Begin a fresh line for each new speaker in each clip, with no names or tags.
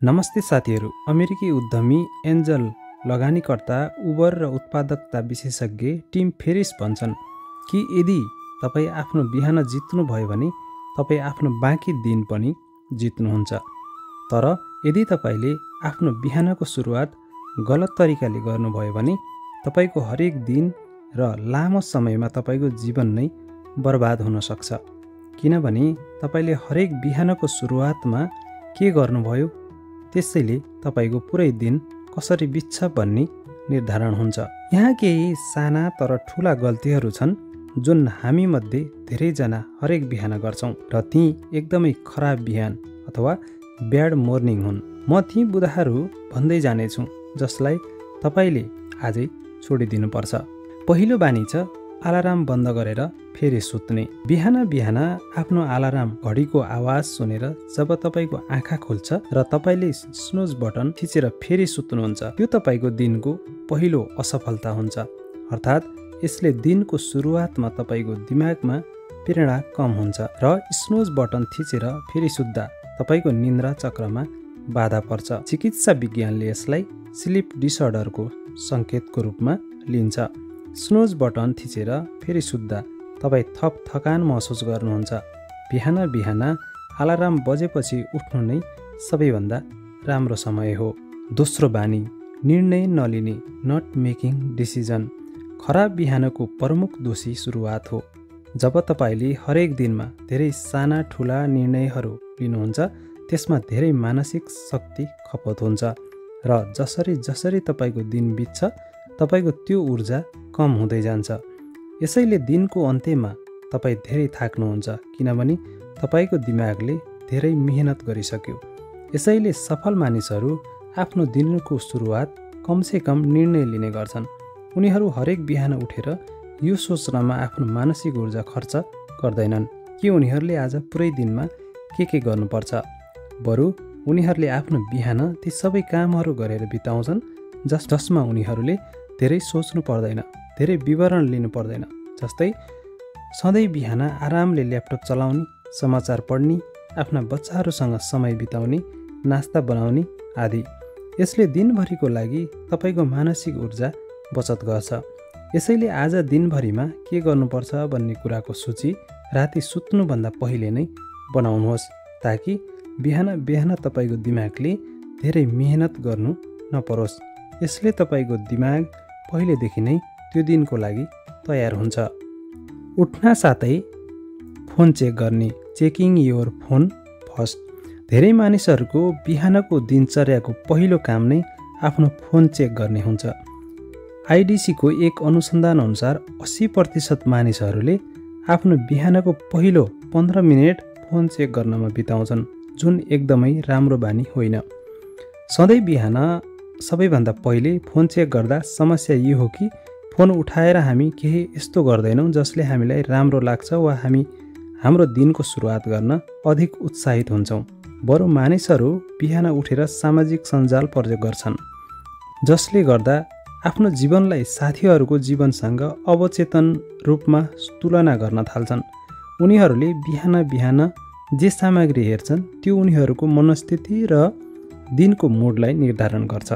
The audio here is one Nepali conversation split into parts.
नमस्ते साथीहरू, अमेरिकी उद्यमी एन्जल लगानीकर्ता उबर र उत्पादकता विशेषज्ञ टिम फेरिस भन्छन् कि यदि तपाईँ आफ्नो बिहान जित्नुभयो भने तपाईँ आफ्नो बाँकी दिन पनि जित्नुहुन्छ। तर यदि तपाईँले आफ्नो बिहानको सुरुवात गलत तरिकाले गर्नुभयो भने तपाईँको हरेक दिन र लामो समयमा तपाईँको जीवन नै बर्बाद हुन सक्छ। किनभने तपाईँले हरेक बिहानको सुरुवातमा के गर्नुभयो त्यसैले तपाईँको पुरै दिन कसरी बित्छ भन्ने निर्धारण हुन्छ। यहाँ केही साना तर ठुला गल्तीहरू छन् जुन हामी मध्ये धेरैजना हरेक बिहान गर्छौँ र ती एकदमै खराब बिहान अथवा ब्याड मर्निङ हुन्। म ती बुदाहरू भन्दै जानेछु जसलाई तपाईँले आजै छोडिदिनुपर्छ। पहिलो बानी छ अलार्म बन्द गरेर फेरि सुत्ने। बिहान बिहान आफ्नो अलार्म घडीको आवाज सुनेर जब तपाईँको आँखा खुल्छ र तपाईँले स्नुज बटन थिचेर फेरि सुत्नुहुन्छ, यो तपाईँको दिनको पहिलो असफलता हुन्छ। अर्थात् यसले दिनको सुरुवातमा तपाईँको दिमागमा प्रेरणा कम हुन्छ र स्नुज बटन थिचेर फेरि सुत्दा तपाईँको निन्द्रा चक्रमा बाधा पर्छ। चिकित्सा विज्ञानले यसलाई स्लिप डिसअर्डरको सङ्केतको रूपमा लिन्छ। स्नुज बटन थिचेर फेरि सुत्दा तपाईँ थप थकान महसुस गर्नुहुन्छ। बिहान बिहान अलार्म बजेपछि उठ्नु नै सबैभन्दा राम्रो समय हो। दोस्रो बानी निर्णय नलिने, नट मेकिङ डिसिजन। खराब बिहानको प्रमुख दोषी सुरुवात हो। जब तपाईँले हरेक दिनमा धेरै साना ठुला निर्णयहरू लिनुहुन्छ त्यसमा धेरै मानसिक शक्ति खपत हुन्छ र जसरी तपाईँको दिन बित्छ तपाईँको त्यो ऊर्जा कम हुँदै जान्छ। यसैले दिनको अन्त्यमा तपाईँ धेरै थाक्नुहुन्छ किनभने तपाईँको दिमागले धेरै मेहनत गरिसक्यो। यसैले सफल मानिसहरू आफ्नो दिनको सुरुवात कमसेकम निर्णय लिने गर्छन्। उनीहरू हरेक बिहान उठेर यो सोच्नमा आफ्नो मानसिक ऊर्जा खर्च गर्दैनन् कि उनीहरूले आज पुरै दिनमा के गर्नुपर्छ। बरु उनीहरूले आफ्नो बिहान ती सबै कामहरू गरेर बिताउँछन् जसमा उनीहरूले धेरै सोच्नु पर्दैन, धेरै विवरण लिनु पर्दैन। जस्तै सधैँ बिहान आरामले ल्यापटप चलाउने, समाचार पढ्ने, आफ्ना बच्चाहरूसँग समय बिताउने, नास्ता बनाउने आदि। यसले दिनभरिको लागि तपाईँको मानसिक ऊर्जा बचत गर्छ। यसैले आज दिनभरिमा के गर्नुपर्छ भन्ने कुराको सूची राति सुत्नुभन्दा पहिले नै बनाउनुहोस् ताकि बिहान बिहान तपाईँको दिमागले धेरै मेहनत गर्नु नपरोस्। यसले तपाईँको दिमाग पहिलेदेखि नै त्यो दिनको लागि तयार हुन्छ। उठ्न साथै फोन चेक गर्ने, चेकिङ योर फोन फर्स्ट। धेरै मानिसहरूको बिहानको दिनचर्याको पहिलो काम नै आफ्नो फोन चेक गर्ने हुन्छ। आइडिसीको एक अनुसन्धान अनुसार 80% मानिसहरूले आफ्नो बिहानको पहिलो 15 मिनट फोन चेक गर्नमा बिताउँछन्, जुन एकदमै राम्रो बानी होइन। सधैँ बिहान सबैभन्दा पहिले फोन चेक गर्दा समस्या यो हो कि फोन उठाएर हामी केही यस्तो गर्दैनौँ जसले हामीलाई राम्रो लाग्छ वा हामी हाम्रो दिनको सुरुवात गर्न अधिक उत्साहित हुन्छौँ। बरु मानिसहरू बिहान उठेर सामाजिक सञ्जाल प्रयोग गर्छन् जसले गर्दा आफ्नो जीवनलाई साथीहरूको जीवनसँग अवचेतन रूपमा तुलना गर्न थाल्छन्। उनीहरूले बिहान बिहान जे सामग्री हेर्छन् त्यो उनीहरूको मनस्थिति र दिनको मुडलाई निर्धारण गर्छ।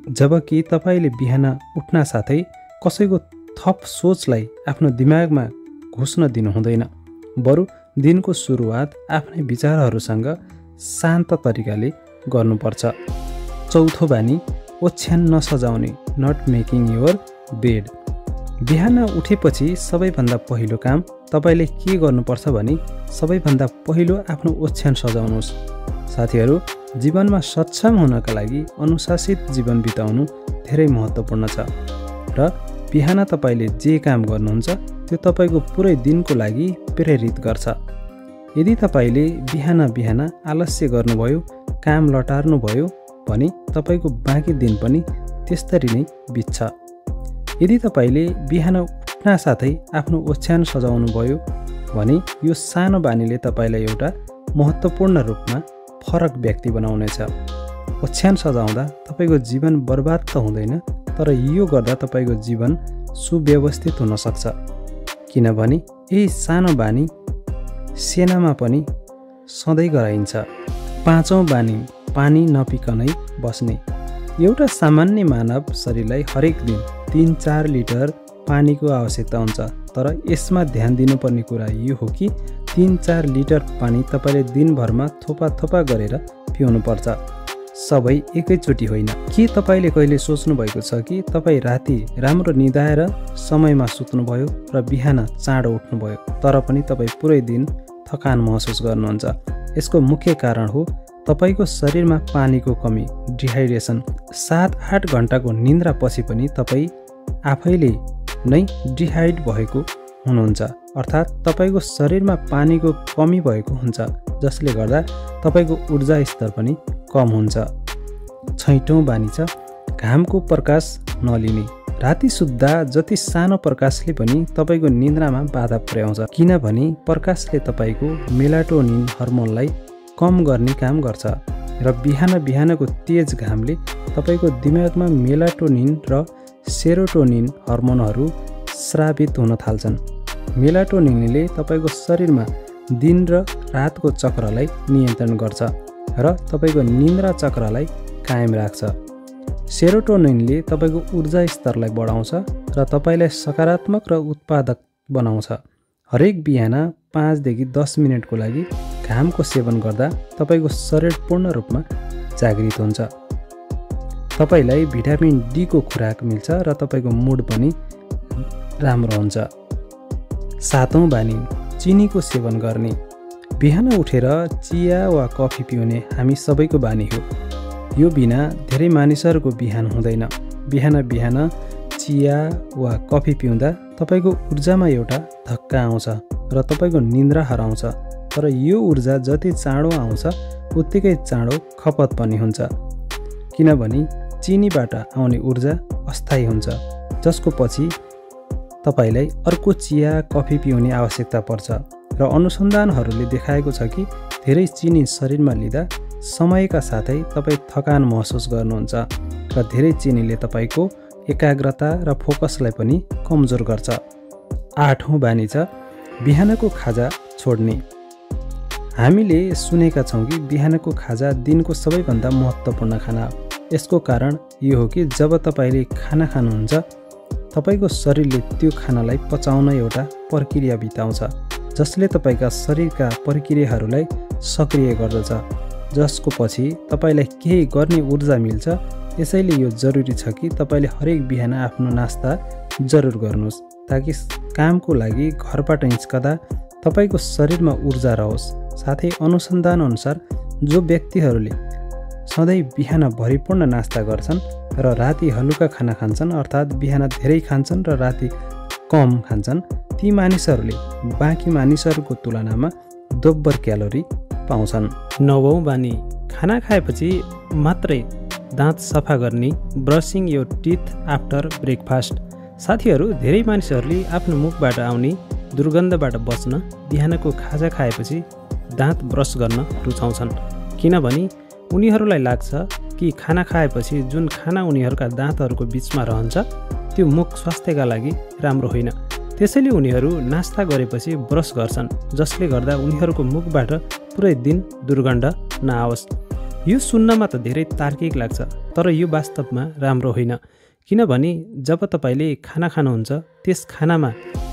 जबकि तपाईँले बिहान उठ्न साथै कसैको थप सोचलाई आफ्नो दिमागमा घुस्न दिनु हुँदैन, बरु दिनको सुरुवात आफ्नै विचारहरूसँग शान्त तरिकाले गर्नुपर्छ। चौथो बानी ओछ्यान नसजाउने, नट मेकिङ योर बेड। बिहान उठेपछि सबैभन्दा पहिलो काम तपाईँले के गर्नुपर्छ भने सबैभन्दा पहिलो आफ्नो ओछ्यान सजाउनुहोस्। साथीहरू, जीवनमा सक्षम हुनका लागि अनुशासित जीवन बिताउनु धेरै महत्त्वपूर्ण छ र बिहान तपाईँले जे काम गर्नुहुन्छ त्यो तपाईँको पुरै दिनको लागि प्रेरित गर्छ। यदि तपाईँले बिहान बिहान आलस्य गर्नुभयो, काम लटार्नुभयो भने तपाईँको बाँकी दिन पनि त्यस्तरी नै बित्छ। यदि तपाईँले बिहान उठ्न साथै आफ्नो ओछ्यान सजाउनुभयो भने यो सानो बानीले तपाईँलाई एउटा महत्त्वपूर्ण रूपमा फरक व्यक्ति बनाउनेछ। ओछ्यान सजाउँदा तपाईँको जीवन बर्बाद त हुँदैन, तर यो गर्दा तपाईँको जीवन सुव्यवस्थित हुन सक्छ। किनभने यही सानो बानी सेनामा पनि सधैँ गराइन्छ। पाँचौँ बानी पानी नपिकनै बस्ने। एउटा सामान्य मानव शरीरलाई हरेक दिन 3-4 लिटर पानीको आवश्यकता हुन्छ। तर यसमा ध्यान दिनुपर्ने कुरा यो हो कि 3-4 लिटर पानी तपाईँले दिनभरमा थोपा गरेर पिउनुपर्छ, सबै एकैचोटि होइन। के तपाईँले कहिले सोच्नु भएको छ कि तपाईँ राति राम्रो निदाएर समयमा सुत्नुभयो र बिहान चाँडो उठ्नुभयो, तर पनि तपाईँ पुरै दिन थकान महसुस गर्नुहुन्छ? यसको मुख्य कारण हो तपाईँको शरीरमा पानीको कमी, डिहाइड्रेसन। 7-8 घन्टाको निन्द्रा पछि पनि तपाईँ आफैले नै डिहाइड भएको हुनुहुन्छ, अर्थात् तपाईँको शरीरमा पानीको कमी भएको हुन्छ, जसले गर्दा तपाईँको ऊर्जा स्तर पनि कम हुन्छ। 6औं बानी छ घामको प्रकाश नलिने। राति सुत्दा जति सानो प्रकाशले पनि तपाईँको निन्द्रामा बाधा पुर्याउँछ, किनभने प्रकाशले तपाईँको मेलाटोनिन हर्मोनलाई कम गर्ने काम गर्छ र बिहानको तेज घामले तपाईँको दिमागमा मेलाटोनिन र सेरोटोनिन हर्मोनहरू स्रावित हुन थाल्छन्। मेलाटोनिनले तपाईँको शरीरमा दिन र रातको चक्रलाई नियन्त्रण गर्छ र तपाईँको निन्द्रा चक्रलाई कायम राख्छ। सेरोटोनिनले तपाईँको ऊर्जा स्तरलाई बढाउँछ र तपाईँलाई सकारात्मक र उत्पादक बनाउँछ। हरेक बिहान 5देखि 10 मिनटको लागि घामको सेवन गर्दा तपाईँको शरीर पूर्ण रूपमा जागृत हुन्छ। तपाईँलाई भिटामिन डी को खुराक मिल्छ र तपाईँको मुड पनि राम्रो हुन्छ। 7औं बानी चिनीको सेवन गर्ने। बिहान उठेर चिया वा कफी पिउने हामी सबैको बानी हो। यो बिना धेरै मानिसहरूको बिहान हुँदैन। बिहान चिया वा कफी पिउँदा तपाईँको ऊर्जामा एउटा धक्का आउँछ र तपाईँको निन्द्रा हराउँछ। तर यो ऊर्जा जति चाँडो आउँछ उत्तिकै चाँडो खपत पनि हुन्छ, किनभने चिनीबाट आउने ऊर्जा अस्थायी हुन्छ, जसको पछि तपाईँलाई अर्को चिया कफी पिउने आवश्यकता पर्छ। र अनुसन्धानहरूले देखाएको छ कि धेरै चिनी शरीरमा लिँदा समयका साथै तपाईँ थकान महसुस गर्नुहुन्छ र धेरै चिनीले तपाईँको एकाग्रता र फोकसलाई पनि कमजोर गर्छ। 8औं बानी छ बिहानको खाजा छोड्ने। हामीले सुनेका छौँ कि बिहानको खाजा दिनको सबैभन्दा महत्त्वपूर्ण खाना हो। यसको कारण यो हो कि जब तपाईँले खाना खानुहुन्छ तपाईँको शरीरले त्यो खानालाई पचाउन एउटा प्रक्रिया बिताउँछ, जसले तपाईँका शरीरका प्रक्रियाहरूलाई सक्रिय गर्दछ, जसको पछि तपाईँलाई केही गर्ने ऊर्जा मिल्छ। यसैले यो जरुरी छ कि तपाईँले हरेक बिहान आफ्नो नास्ता जरुर गर्नुहोस्, ताकि कामको लागि घरबाट निस्कदा तपाईँको शरीरमा ऊर्जा रहोस्। साथै अनुसन्धान अनुसार जो व्यक्तिहरूले सधैँ बिहान भरिपूर्ण नास्ता गर्छन् र राति हलुका खाना खान्छन्, अर्थात् बिहान धेरै खान्छन् र राति कम खान्छन्, ती मानिसहरूले बाँकी मानिसहरूको तुलनामा दोब्बर क्यालोरी पाउँछन्। 9औं बानी खाना खाएपछि मात्रै दाँत सफा गर्ने। Brushing your teeth after breakfast. साथीहरू, धेरै मानिसहरूले आफ्नो मुखबाट आउने दुर्गन्धबाट बच्न बिहानको खाजा खाएपछि दाँत ब्रस गर्न रुचाउँछन्, किनभने उनीहरूलाई लाग्छ कि खाना खाएपछि जुन खाना उनीहरूका दाँतहरूको बिचमा रहन्छ त्यो मुख स्वास्थ्यका लागि राम्रो होइन। त्यसैले उनीहरू नास्ता गरेपछि ब्रस गर्छन्, जसले गर्दा उनीहरूको मुखबाट पुरै दिन दुर्गन्ध नआओस्। यो सुन्नमा त धेरै तार्किक लाग्छ, तर यो वास्तवमा राम्रो होइन, किनभने जब तपाईँले खाना खानुहुन्छ त्यस खानामा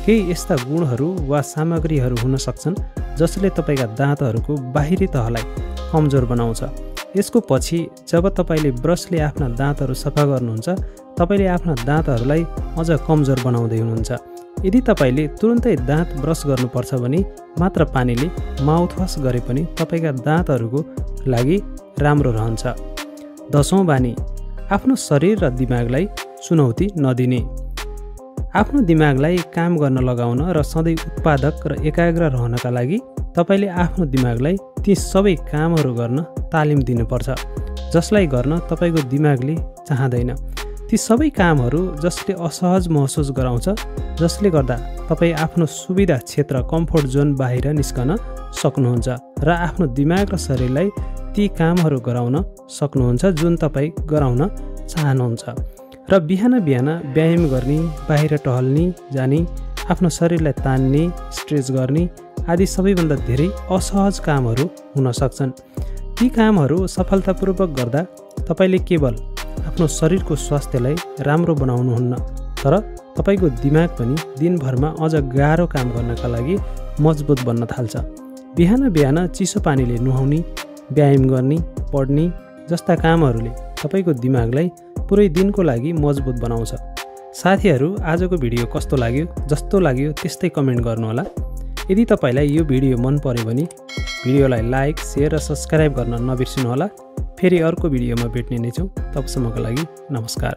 केही यस्ता गुणहरू वा सामग्रीहरू हुन सक्छन् जसले तपाईँका दाँतहरूको बाहिरी तहलाई कमजोर बनाउँछ। यसको पछि जब तपाईँले ब्रसले आफ्ना दाँतहरू सफा गर्नुहुन्छ, तपाईँले आफ्ना दाँतहरूलाई अझ कमजोर बनाउँदै हुनुहुन्छ। यदि तपाईँले तुरुन्तै दाँत ब्रस गर्नुपर्छ भने मात्र पानीले माउथवास गरे पनि तपाईँका दाँतहरूको लागि राम्रो रहन्छ। 10औं बानी आफ्नो शरीर र दिमागलाई चुनौती नदिने। आफ्नो दिमागलाई काम गर्न लगाउन र सधैँ उत्पादक र एकाग्र रहनका लागि तपाईँले आफ्नो दिमागलाई ती सबै कामहरू गर्न तालिम दिनुपर्छ जसलाई गर्न तपाईँको दिमागले चाहँदैन। ती सबै कामहरू जसले असहज महसुस गराउँछ, जसले गर्दा तपाईँ आफ्नो सुविधा क्षेत्र कम्फोर्ट जोन बाहिर निस्कन सक्नुहुन्छ र आफ्नो दिमाग र शरीरलाई ती कामहरू गराउन सक्नुहुन्छ जुन तपाईँ गराउन चाहनुहुन्छ। र बिहान व्यायाम गर्ने, बाहिर टहल्ने जाने, आफ्नो शरीरलाई तान्ने, स्ट्रेच गर्ने आदि सबैभन्दा धेरै असहज कामहरू हुन सक्छन्। ती कामहरू सफलतापूर्वक गर्दा तपाईले केवल आफ्नो शरीरको स्वास्थ्यलाई राम्रो बनाउनुहुन्न, तर तपाईको दिमाग पनि दिनभरमा अझ गाह्रो काम गर्नका लागि मजबुत बन्न थाल्छ। बिहान बिहान चिसो पानीले नुहाउने, व्यायाम गर्ने, पढ्ने जस्ता कामहरूले तपाईको दिमागलाई पुरै दिनको लागि मजबुत बनाउँछ। साथीहरू, आजको भिडियो कस्तो लाग्यो? जस्तो लाग्यो त्यस्तै कमेन्ट गर्नुहोला। यदि तपाईलाई यो भिडियो मन पर्यो भने भिडियोलाई लाइक, शेयर र सब्स्क्राइब गर्न नबिर्सिनुहोला। फेरि अर्को भिडियोमा भेट्ने नै छौँ। तबसम्मको लागि नमस्कार।